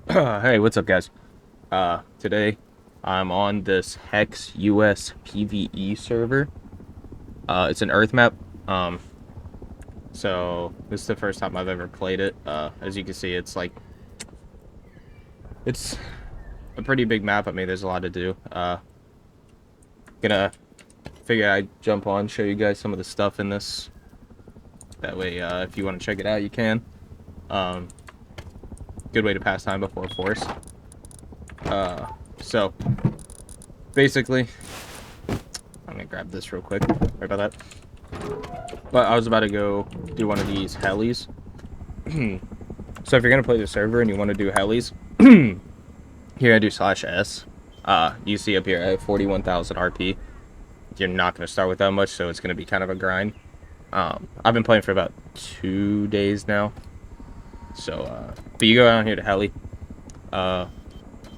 Hey, what's up, guys? Today I'm on this Hex US PVE server. It's an Earth map. Um, so this is the first time I've ever played it. As you can see, it's a pretty big map. I mean, there's a lot to do. Gonna figure I'd jump on, show you guys some of the stuff in this. That way, if you want to check it out, you can. Um, Good way to pass time before Force. So basically, I'm gonna grab this real quick. Sorry about that. But I was about to go do one of these helis. So if you're gonna play the server and you want to do helis, here I do /s. You see up here I have 41,000 RP. You're not gonna start with that much, so it's gonna be kind of a grind. I've been playing for about 2 days now. So, but you go down here to heli. I'm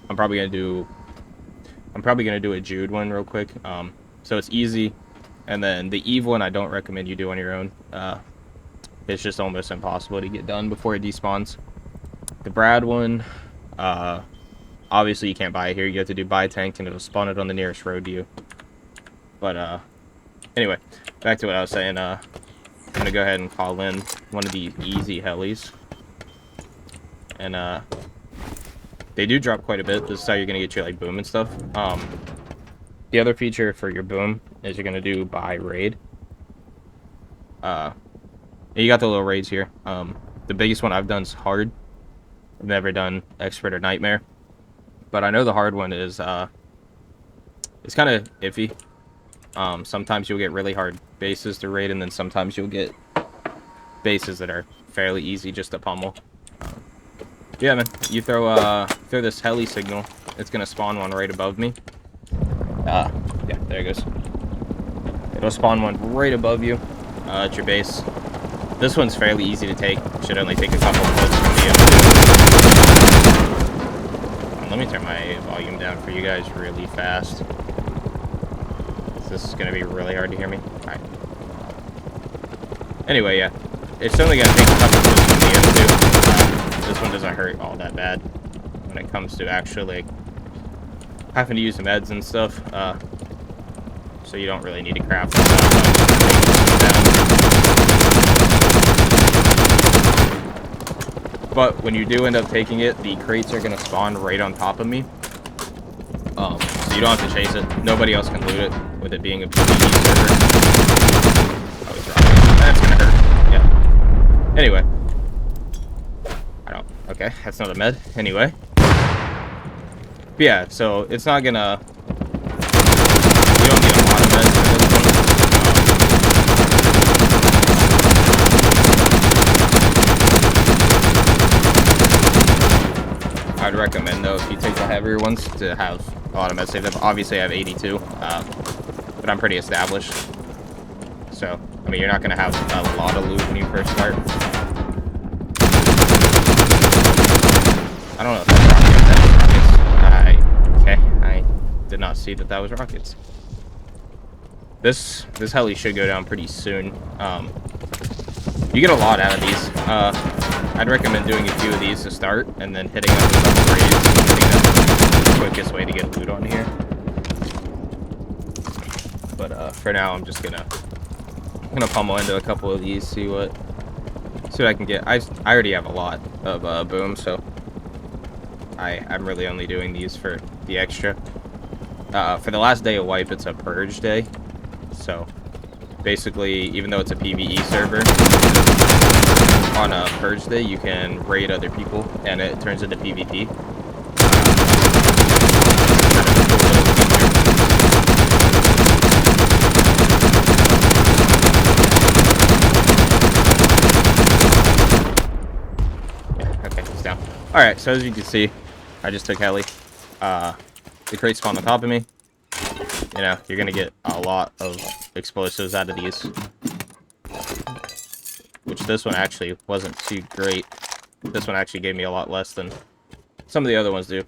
probably gonna do a Jude one real quick. So it's easy, and then the Eve one I don't recommend you do on your own. It's just almost impossible to get done before it despawns. The Brad one, obviously you can't buy it here. You have to do buy tank, and it'll spawn it on the nearest road to you. But anyway, back to what I was saying. I'm gonna go ahead and call in one of the easy helis, and they do drop quite a bit. This is how you're gonna get your like boom and stuff. The other feature for your boom is you're gonna do buy raid. You got the little raids here. The biggest one I've done is hard. I've never done expert or nightmare, but I know the hard one is it's kind of iffy. Sometimes you'll get really hard bases to raid, and then sometimes you'll get bases that are fairly easy just to pummel. Yeah, man. You throw this heli signal, it's gonna spawn one right above me. Yeah, there it goes. It'll spawn one right above you at your base. This one's fairly easy to take. Should only take a couple of clicks from the M2. Let me turn my volume down for you guys really fast. This is gonna be really hard to hear me. Alright. Anyway, yeah. It's only gonna take a couple clicks from the M2. This one doesn't hurt all that bad when it comes to actually having to use the meds and stuff. So you don't really need to craft But when you do end up taking it, the crates are going to spawn right on top of me. So you don't have to chase it. Nobody else can loot it, with it being a PvE server. Oh, he's wrong. That's going to hurt. Yeah. Anyway. Okay, that's not a med. Anyway. But yeah, so it's not going to... You don't need a lot of meds for this one. I'd recommend, though, if you take the heavier ones, to have a lot of meds saved up. Obviously, I have 82, but I'm pretty established. So, I mean, you're not going to have a lot of loot when you first start. I don't know if that's rockets. Okay, I did not see that was rockets. This heli should go down pretty soon. You get a lot out of these. I'd recommend doing a few of these to start, and then hitting up a couple raids. I think that's the quickest way to get loot on here. But for now, I'm just gonna pummel into a couple of these, see what I can get. I already have a lot of boom, so I'm really only doing these for the extra. For the last day of wipe, it's a purge day. So basically, even though it's a PvE server, on a purge day you can raid other people and it turns into PvP. Yeah, okay, it's down. Alright, so as you can see, I just took heli. The crate spawned on top of me. You know, you're gonna get a lot of explosives out of these. Which this one actually wasn't too great. This one actually gave me a lot less than some of the other ones do.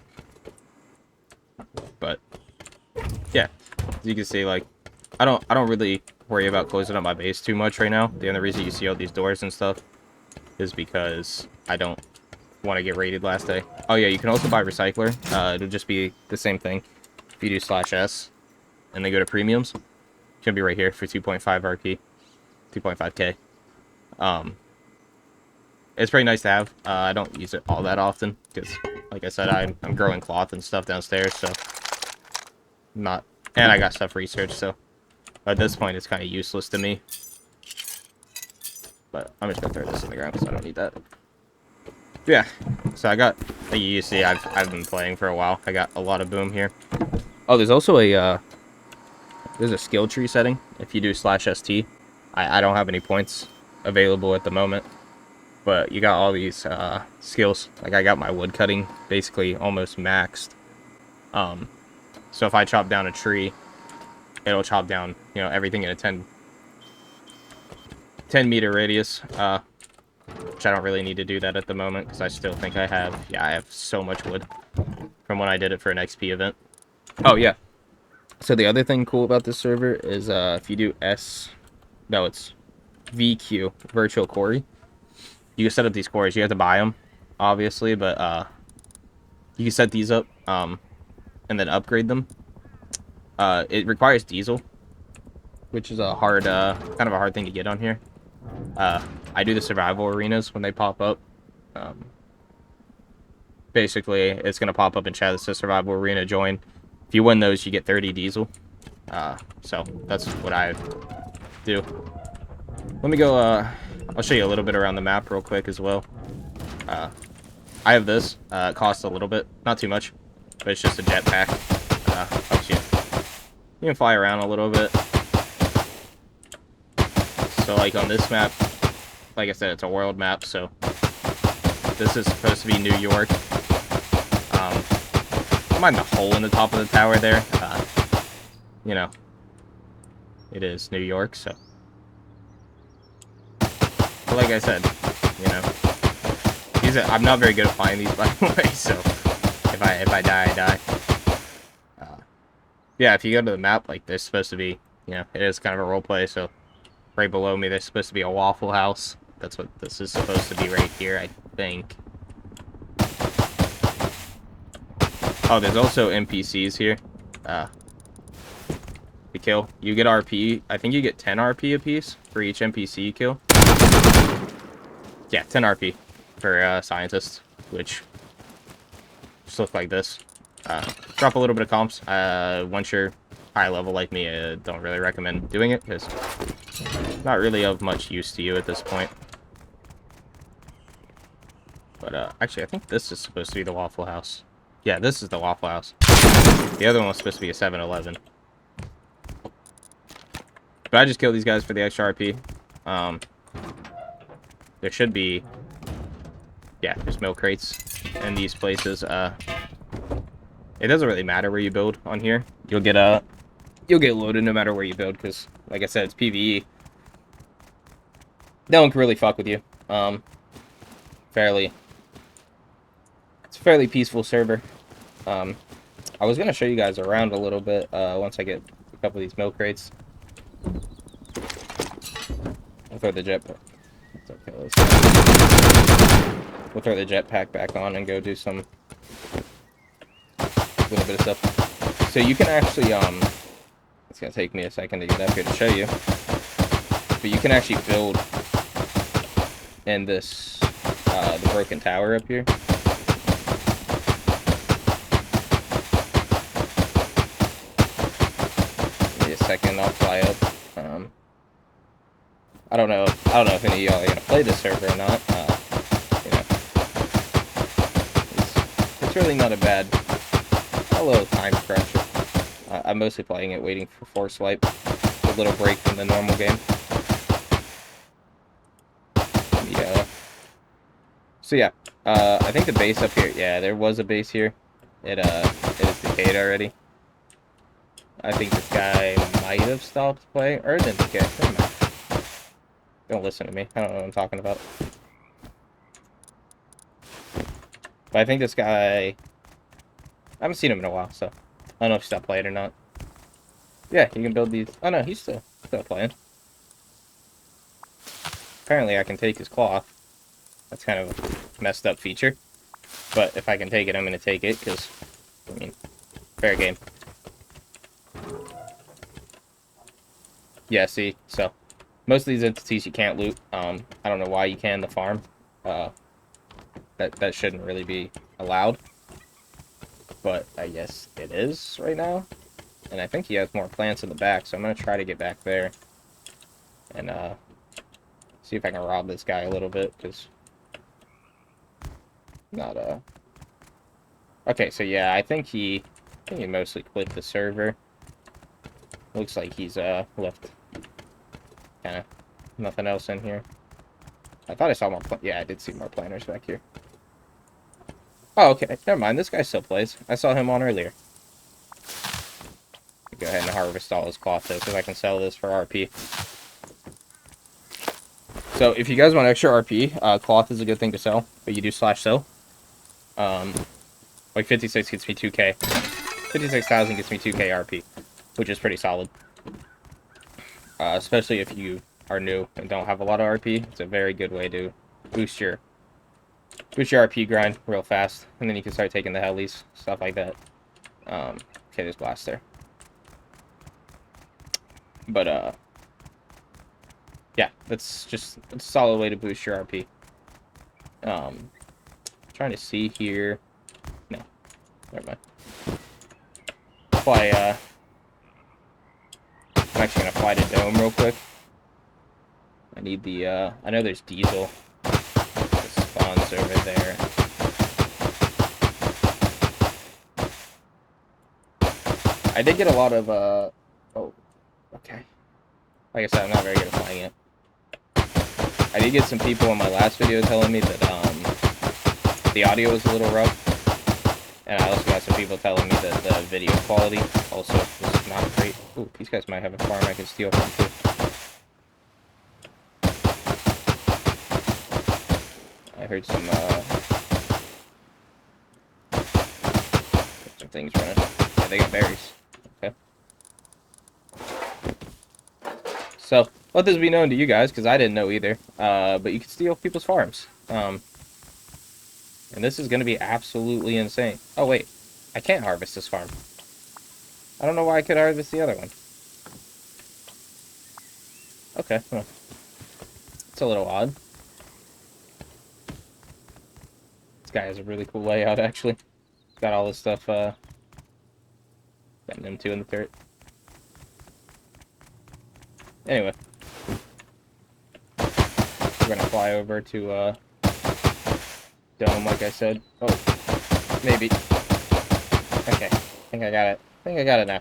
But yeah, as you can see, like I don't really worry about closing up my base too much right now. The only reason you see all these doors and stuff is because I don't want to get raided last day. Oh yeah, you can also buy Recycler. It'll just be the same thing. If you do /S and then go to premiums, it's gonna be right here for 2.5 RP, 2.5k. It's pretty nice to have. I don't use it all that often because, like I said, I'm growing cloth and stuff downstairs, so not. And I got stuff researched, so at this point it's kind of useless to me. But I'm just gonna throw this in the ground because I don't need that. Yeah, so I got, like you see, I've been playing for a while. I got a lot of boom here. Oh, there's also a there's a skill tree setting. If you do /ST, I don't have any points available at the moment, but you got all these skills. Like I got my wood cutting basically almost maxed. So if I chop down a tree, it'll chop down, you know, everything in a 10 meter radius. Which I don't really need to do that at the moment because I still think I have so much wood from when I did it for an XP event. Oh yeah. So the other thing cool about this server is if you do it's VQ, virtual quarry, you can set up these quarries. You have to buy them, obviously, but you can set these up and then upgrade them. It requires diesel, which is a hard kind of a hard thing to get on here. I do the survival arenas when they pop up. Basically, it's going to pop up in chat that says survival arena join. If you win those, you get 30 diesel. So that's what I do. Let me go, I'll show you a little bit around the map real quick as well. I have this. It costs a little bit. Not too much, but it's just a jetpack. Helps you. You can fly around a little bit. So like on this map, like I said, it's a world map, so this is supposed to be New York. Don't mind the hole in the top of the tower there. You know, it is New York, so. But like I said, you know, I'm not very good at flying these, by the way, so if I die, I die. Yeah, if you go to the map, like, there's supposed to be, you know, it is kind of a role play, so right below me, there's supposed to be a Waffle House. That's what this is supposed to be right here, I think. Oh, there's also NPCs here. To kill. You get RP. I think you get 10 RP apiece for each NPC you kill. Yeah, 10 RP for scientists, which just look like this. Drop a little bit of comps. Once you're high level like me, I don't really recommend doing it because not really of much use to you at this point. But actually, I think this is supposed to be the Waffle House. Yeah, this is the Waffle House. The other one was supposed to be a 7-Eleven. But I just killed these guys for the extra RP. There should be, yeah, there's milk crates in these places. It doesn't really matter where you build on here. You'll get loaded no matter where you build because, like I said, it's PVE. No one can really fuck with you. It's a fairly peaceful server. I was gonna show you guys around a little bit once I get a couple of these milk crates. I'll throw the jetpack. It's okay. We'll throw the jetpack back on and go do some little bit of stuff. So you can actually it's gonna take me a second to get up here to show you, but you can actually build in this the broken tower up here. Give me a second, I'll fly up. I don't know if any of y'all are gonna play this server or not. You know, it's really not a little time pressure. I'm mostly playing it waiting for force wipe, a little break from the normal game. Yeah. So yeah, I think the base up here. Yeah, there was a base here. It is decayed already. I think this guy might have stopped playing, or it didn't decay. Never mind. Don't listen to me. I don't know what I'm talking about. But I think this guy, I haven't seen him in a while, so I don't know if he stopped playing or not. Yeah, you can build these. Oh no, he's still playing. Apparently I can take his cloth. That's kind of a messed up feature. But if I can take it, I'm going to take it, because, I mean, fair game. Yeah, see, so, most of these entities you can't loot. I don't know why you can the farm. That shouldn't really be allowed. But I guess it is right now. And I think he has more plants in the back, so I'm going to try to get back there. And, see if I can rob this guy a little bit, because... Not, Okay, so yeah, I think he mostly quit the server. Looks like he's, left kind of nothing else in here. I thought I saw more, yeah, I did see more planters back here. Oh, okay, never mind, this guy still plays. I saw him on earlier. Go ahead and harvest all his cloth, though, because I can sell this for RP. So, if you guys want extra RP, cloth is a good thing to sell, but you do /sell. Like 56 gets me 2k. 56,000 gets me 2k RP, which is pretty solid. Especially if you are new and don't have a lot of RP, it's a very good way to boost your RP grind real fast, and then you can start taking the helis, stuff like that. Okay, there's blast there. But yeah, that's just a solid way to boost your RP. Trying to see here. No, never mind. Fly. I'm actually gonna fly to Dome real quick. I need the. I know there's diesel. It spawns over there. I did get a lot of. Oh, okay. Like I said, I'm not very good at flying it. I did get some people in my last video telling me that the audio was a little rough, and I also got some people telling me that the video quality also was not great. Ooh, these guys might have a farm I can steal from too. I heard some things running. Yeah, they got berries. Okay. So, let this be known to you guys, because I didn't know either. But you can steal people's farms. And this is going to be absolutely insane. Oh, wait. I can't harvest this farm. I don't know why I could harvest the other one. Okay, well. It's a little odd. This guy has a really cool layout, actually. Got all this stuff, got an M2 in the turret. Anyway. We're gonna fly over to, Dome, like I said. Oh, maybe. Okay, I think I got it. I think I got it now.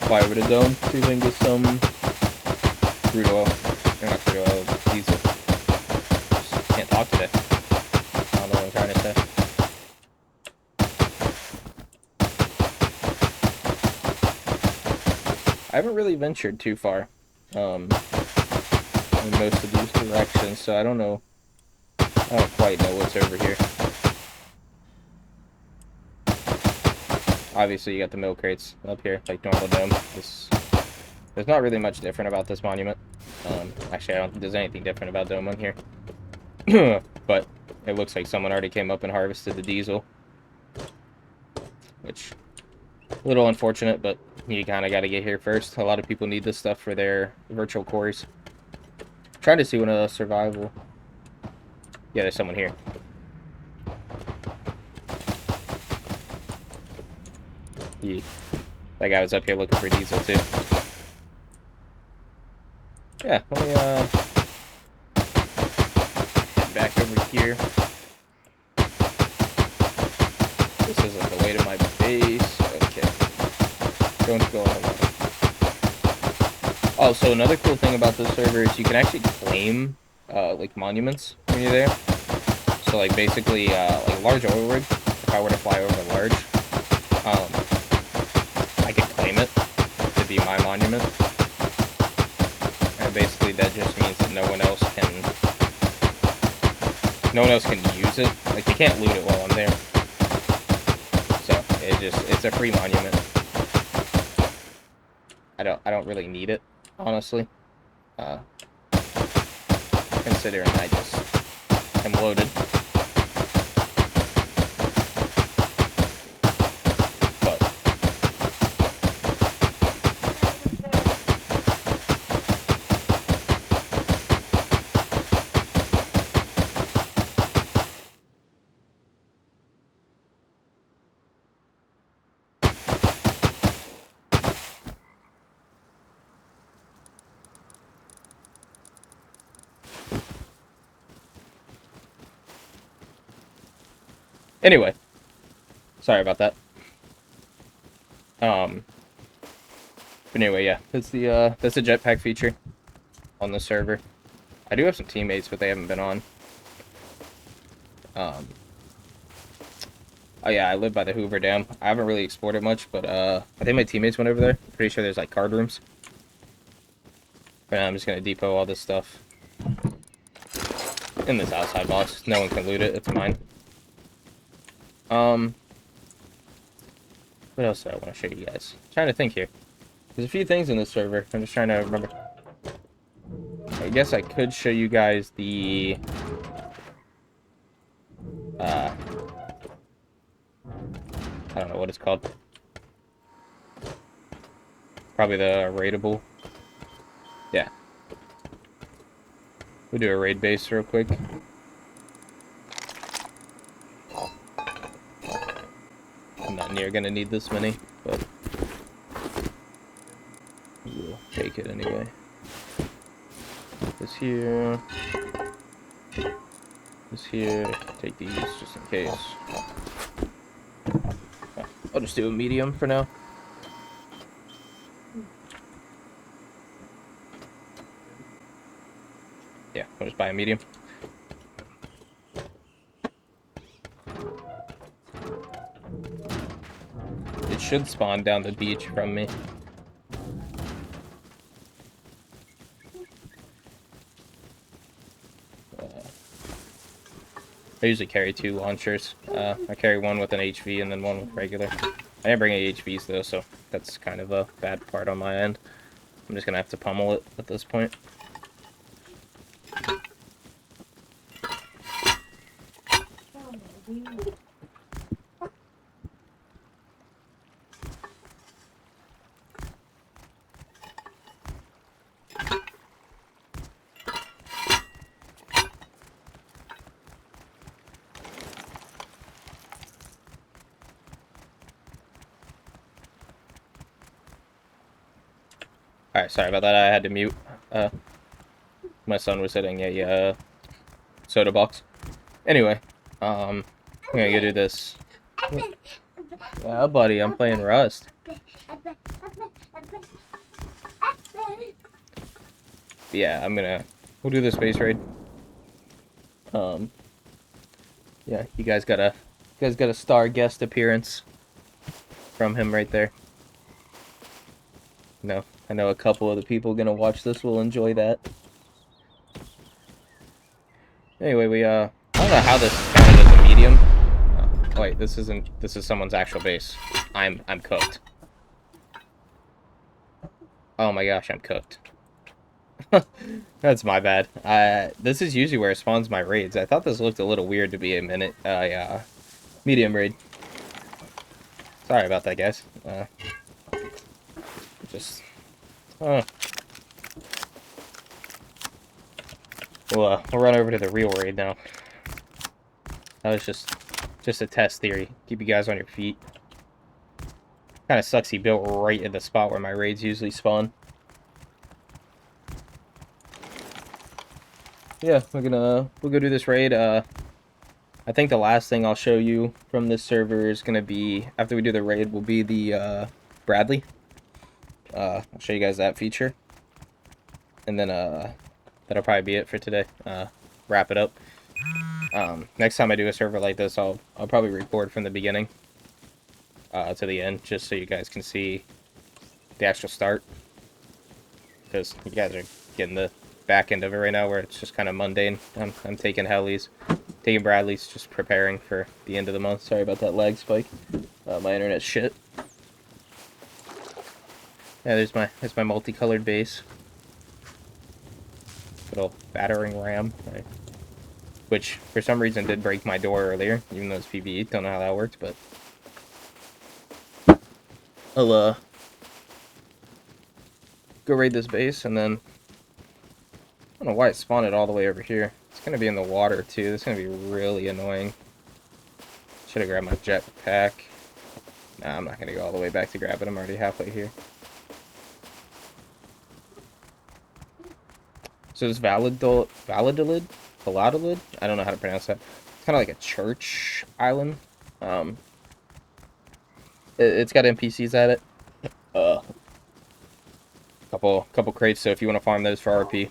Fly over to Dome, see if I can get some crude oil. Or not crude oil, diesel. Just can't talk today. I don't know what I'm trying to say. I haven't really ventured too far. In most of these directions, so I don't know. I don't quite know what's over here. Obviously, you got the milk crates up here, like normal Dome. There's not really much different about this monument. Actually, I don't think there's anything different about Dome on here. But it looks like someone already came up and harvested the diesel. Which, a little unfortunate, but you kind of got to get here first. A lot of people need this stuff for their virtual cores. Trying to see one of survival. Yeah, there's someone here. That guy was up here looking for diesel too. Yeah, let me head back over here. This isn't the way to my base. Okay. Don't go on the water. Oh, so another cool thing about this server is you can actually claim like monuments when you're there. So like basically like a large oil rig, if I were to fly over large, I could claim it to be my monument. And basically that just means that no one else can use it. Like they can't loot it while I'm there. So it's a free monument. I don't really need it, honestly. Considering I just loaded. But anyway, sorry about that. But anyway, yeah, that's the jetpack feature on the server. I do have some teammates, but they haven't been on. Oh yeah, I live by the Hoover Dam. I haven't really explored it much, but I think my teammates went over there. Pretty sure there's like card rooms. But I'm just gonna depot all this stuff in this outside box. No one can loot it. It's mine. What else do I want to show you guys? I'm trying to think here. There's a few things in this server. I'm just trying to remember. I guess I could show you guys the I don't know what it's called. Probably the raidable. Yeah. We'll do a raid base real quick. I'm not near gonna need this many, but we'll take it anyway. This here. This here. Take these just in case. I'll just do a medium for now. Yeah, I'll just buy a medium. It should spawn down the beach from me. I usually carry 2 launchers. I carry one with an HV and then one with regular. I didn't bring any HVs though, so that's kind of a bad part on my end. I'm just gonna have to pummel it at this point. Alright, sorry about that. I had to mute. My son was hitting a soda box. Anyway, I'm gonna go do this. Yeah, buddy, I'm playing Rust. Yeah, we'll do this base raid. Yeah, you guys got a star guest appearance from him right there. No, I know a couple of the people gonna watch this will enjoy that. Anyway, I don't know how this counted as a medium. Oh, wait, this is someone's actual base. I'm cooked. Oh my gosh, I'm cooked. That's my bad. This is usually where it spawns my raids. I thought this looked a little weird to be a medium raid. Sorry about that, guys. We'll run over to the real raid now. That was just a test theory. Keep you guys on your feet. Kind of sucks he built right in the spot where my raids usually spawn. Yeah, we'll go do this raid. I think the last thing I'll show you from this server is gonna be, after we do the raid, will be the Bradley. I'll show you guys that feature, and then that'll probably be it for today. Wrap it up. Next time I do a server like this, I'll probably record from the beginning to the end, just so you guys can see the actual start, because you guys are getting the back end of it right now, where it's just kind of mundane. I'm taking helis, taking Bradley's, just preparing for the end of the month. Sorry about that lag spike. My internet's shit. Yeah, there's my multicolored base. Little battering ram. Right. which for some reason did break my door earlier, even though it's PVE. Don't know how that worked, but I'll go raid this base, and then I don't know why it spawned it all the way over here. It's gonna be in the water too. This is gonna be really annoying. Should have grabbed my jetpack. Nah, I'm not gonna go all the way back to grab it. I'm already halfway here. So this Valladolid? I don't know how to pronounce that. It's kind of like a church island. It's got NPCs at it. Couple crates. So if you want to farm those for RP,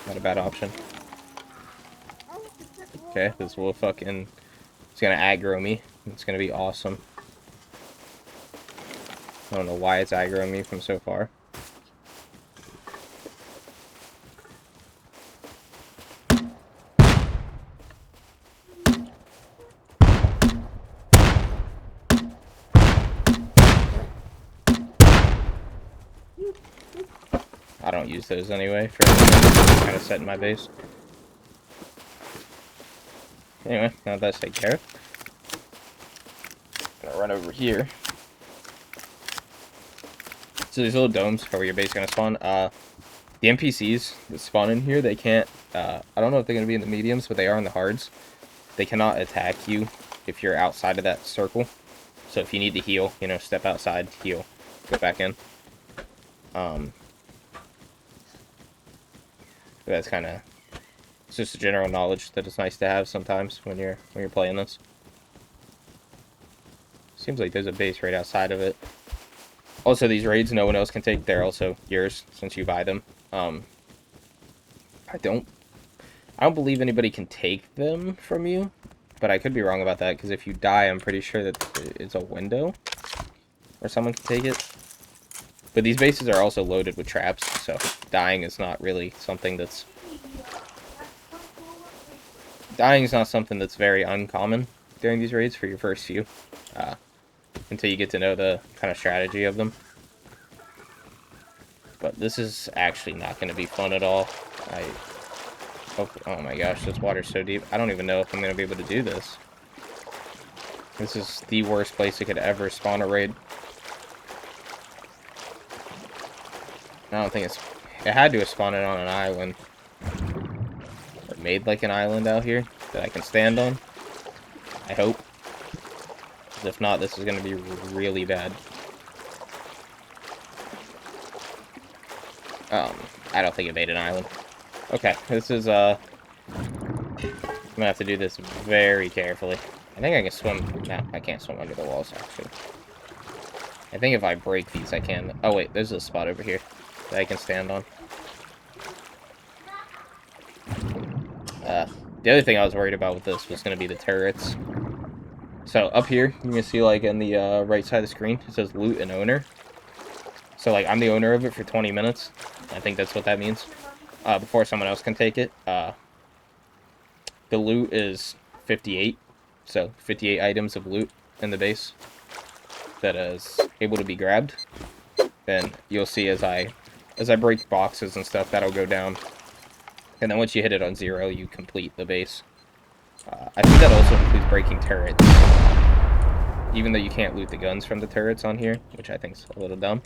not a bad option. Okay, this will fucking. It's gonna aggro me. It's gonna be awesome. I don't know why it's aggroing me from so far. I don't use those anyway for kind of setting my base. Anyway, now that's taken care of. Gonna run over here. So these little domes are where your base is gonna spawn. The NPCs that spawn in here, they can't. I don't know if they're gonna be in the mediums, but they are in the hards. They cannot attack you if you're outside of that circle. So if you need to heal, you know, step outside, heal, go back in. That's kind of, it's just a general knowledge that it's nice to have sometimes when you're playing this. Seems like there's a base right outside of it. Also, these raids no one else can take. They're also yours since you buy them. I don't believe anybody can take them from you, but I could be wrong about that because if you die, I'm pretty sure that it's a window where someone can take it. But these bases are also loaded with traps, so dying is not really something that's... Dying is not something that's very uncommon during these raids for your first few. Until you get to know the kind of strategy of them. But this is actually not going to be fun at all. Oh my gosh, this water's so deep. I don't even know if I'm going to be able to do this. This is the worst place it could ever spawn a raid. I don't think it had to have spawned it on an island. Or made like an island out here that I can stand on. I hope. If not, this is going to be really bad. I don't think it made an island. Okay, this is, I'm gonna have to do this very carefully. I think I can swim. No, I can't swim under the walls, actually. I think if I break these, I can. Oh, wait, there's a spot over here that I can stand on. The other thing I was worried about with this was going to be the turrets. So, up here, you can see, like, in the right side of the screen, it says loot and owner. So, like, I'm the owner of it for 20 minutes. I think that's what that means. Before someone else can take it. The loot is 58. So, 58 items of loot in the base that is able to be grabbed. And you'll see as I break boxes and stuff, that'll go down. And then once you hit it on 0, you complete the base. I think that also includes breaking turrets. Even though you can't loot the guns from the turrets on here, which I think is a little dumb.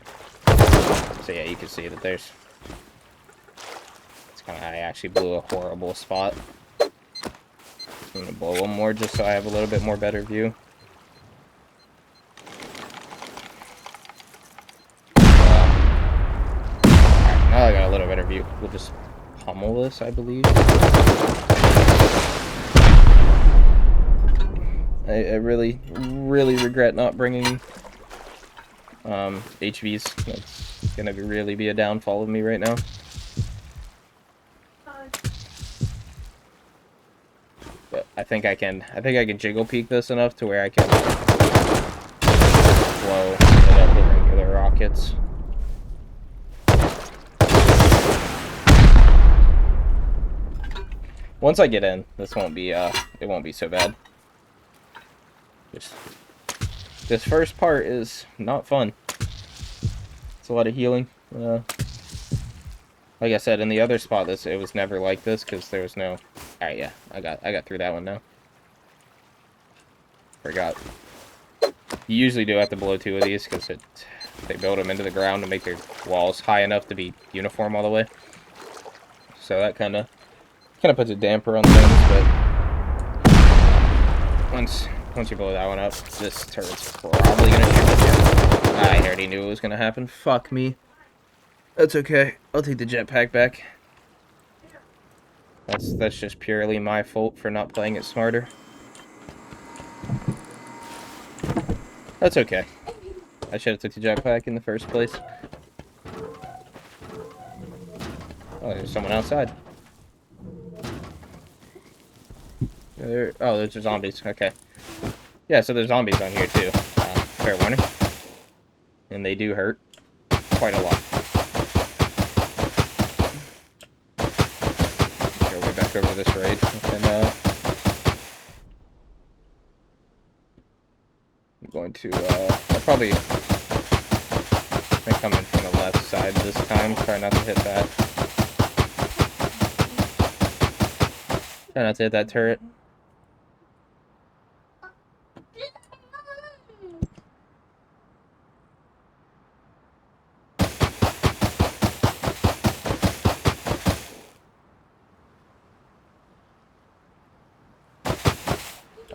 So yeah, you can see that there's... It's kind of... I actually blew a horrible spot. I'm going to blow one more just so I have a little bit more better view. Alright, now I got a little better view. We'll just pummel this, I believe. I really, really regret not bringing HVs. That's gonna really be a downfall of me right now. But I think I can jiggle peek this enough to where I can blow it up with regular rockets. Once I get in, this won't be it won't be so bad. This first part is not fun. It's a lot of healing. Like I said, in the other spot, it was never like this because there was no Alright, yeah. I got through that one now. Forgot. You usually do have to blow 2 of these because they build them into the ground to make their walls high enough to be uniform all the way. So that kind of puts a damper on things, but once you blow that one up, this turret's probably gonna shoot at you. I already knew it was gonna happen. Fuck me. That's okay. I'll take the jetpack back. That's just purely my fault for not playing it smarter. That's okay. I should have took the jetpack in the first place. Oh, there's someone outside. Oh, there's zombies. Okay. Yeah, so there's zombies on here too. Fair warning. And they do hurt quite a lot. Go way back over this raid. And, I'm going to, I'll probably come in from the left side this time. Try not to hit that. Try not to hit that turret.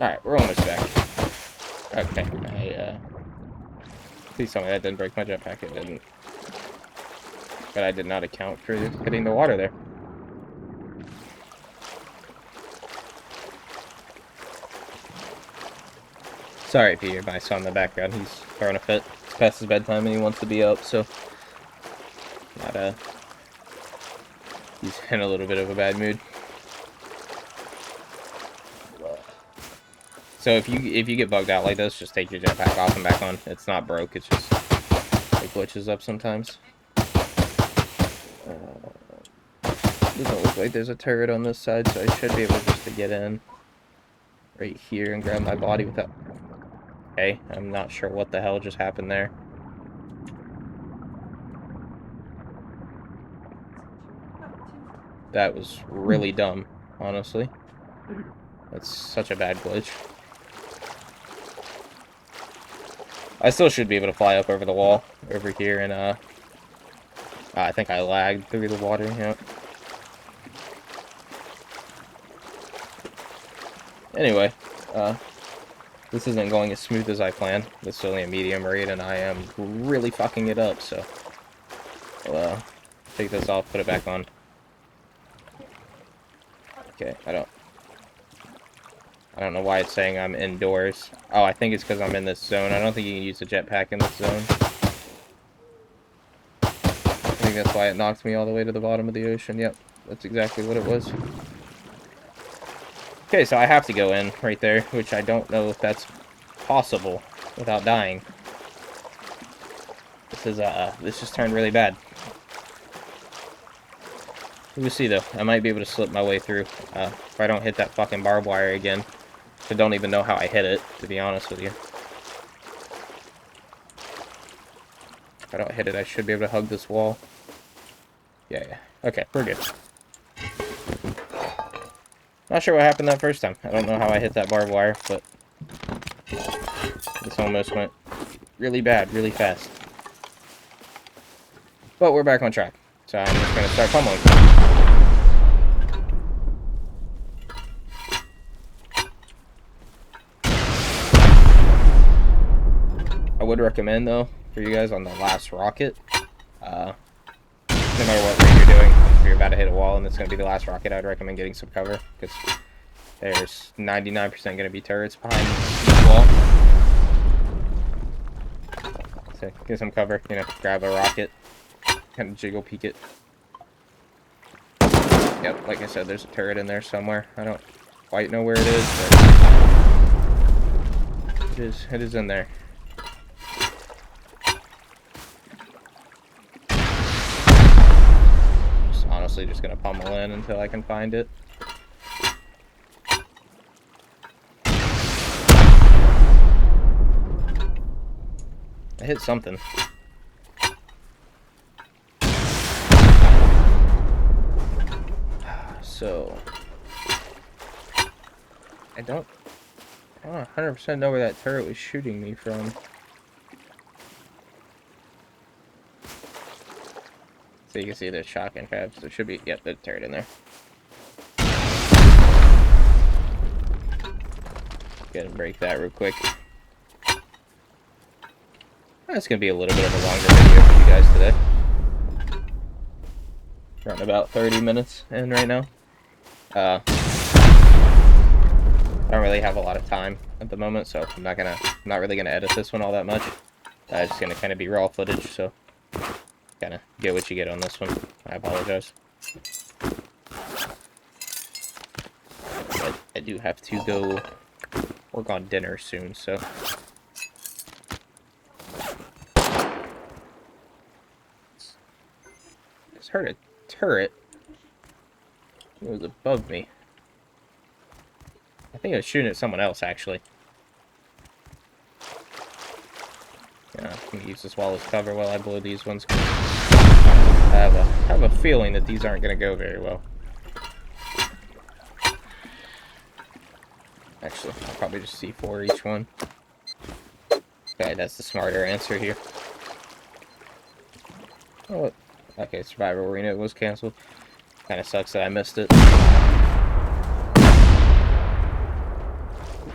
Alright, we're almost back. Okay, please tell me that didn't break my jetpack. It didn't. But I did not account for hitting the water there. Sorry, Peter, my son in the background. He's throwing a fit. It's past his bedtime and he wants to be up, so... He's in a little bit of a bad mood. So if you get bugged out like this, just take your jetpack off and back on. It's not broke, it's just it glitches up sometimes. Doesn't look like there's a turret on this side, so I should be able just to get in right here and grab my body without... Okay, I'm not sure what the hell just happened there. That was really dumb, honestly. That's such a bad glitch. I still should be able to fly up over the wall over here, and I think I lagged through the water. Yeah. Anyway, this isn't going as smooth as I planned. This is only a medium raid, and I am really fucking it up. So, I'll take this off, put it back on. Okay, I don't know why it's saying I'm indoors. Oh, I think it's because I'm in this zone. I don't think you can use the jetpack in this zone. I think that's why it knocked me all the way to the bottom of the ocean. Yep, that's exactly what it was. Okay, so I have to go in right there, which I don't know if that's possible without dying. This just turned really bad. We'll see, though. I might be able to slip my way through if I don't hit that fucking barbed wire again. I don't even know how I hit it, to be honest with you. If I don't hit it, I should be able to hug this wall. Yeah. Okay, we're good. Not sure what happened that first time. I don't know how I hit that barbed wire, but this almost went really bad, really fast. But we're back on track, so I'm just going to start pummeling. I would recommend, though, for you guys on the last rocket, no matter what raid you're doing, if you're about to hit a wall and it's going to be the last rocket, I would recommend getting some cover, because there's 99% going to be turrets behind the wall. So get some cover, you know, grab a rocket, kind of jiggle peek it. Yep, like I said, there's a turret in there somewhere. I don't quite know where it is, but it is in there. Honestly, just gonna pummel in until I can find it. I hit something. So I don't 100% know where that turret was shooting me from. So you can see there's shotgun crabs. There should be, yep, there's a turret in there. Go ahead and break that real quick. It's going to be a little bit of a longer video for you guys today. Around about 30 minutes in right now. I don't really have a lot of time at the moment, so I'm not really gonna edit this one all that much. It's just gonna kind of be raw footage, so kind of get what you get on this one. I apologize. But I do have to go work on dinner soon, so. Just heard a turret. It was above me. I think I was shooting at someone else, actually. Yeah, I'm gonna use this wall as cover while I blow these ones. I have a feeling that these aren't gonna go very well. Actually, I'll probably just C4 each one. Okay, that's the smarter answer here. Oh, okay, Survivor Arena was canceled. Kind of sucks that I missed it.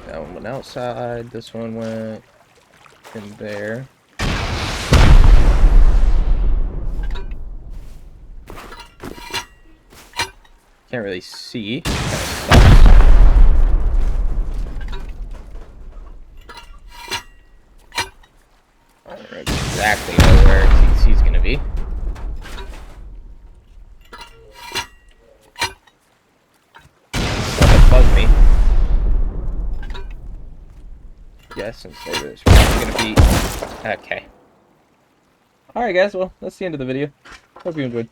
That one went outside, this one went in there. Can't really see. I don't exactly know where TC's gonna be. Above me. Yes, and say this. Probably gonna be okay. Alright guys, well, that's the end of the video. Hope you enjoyed.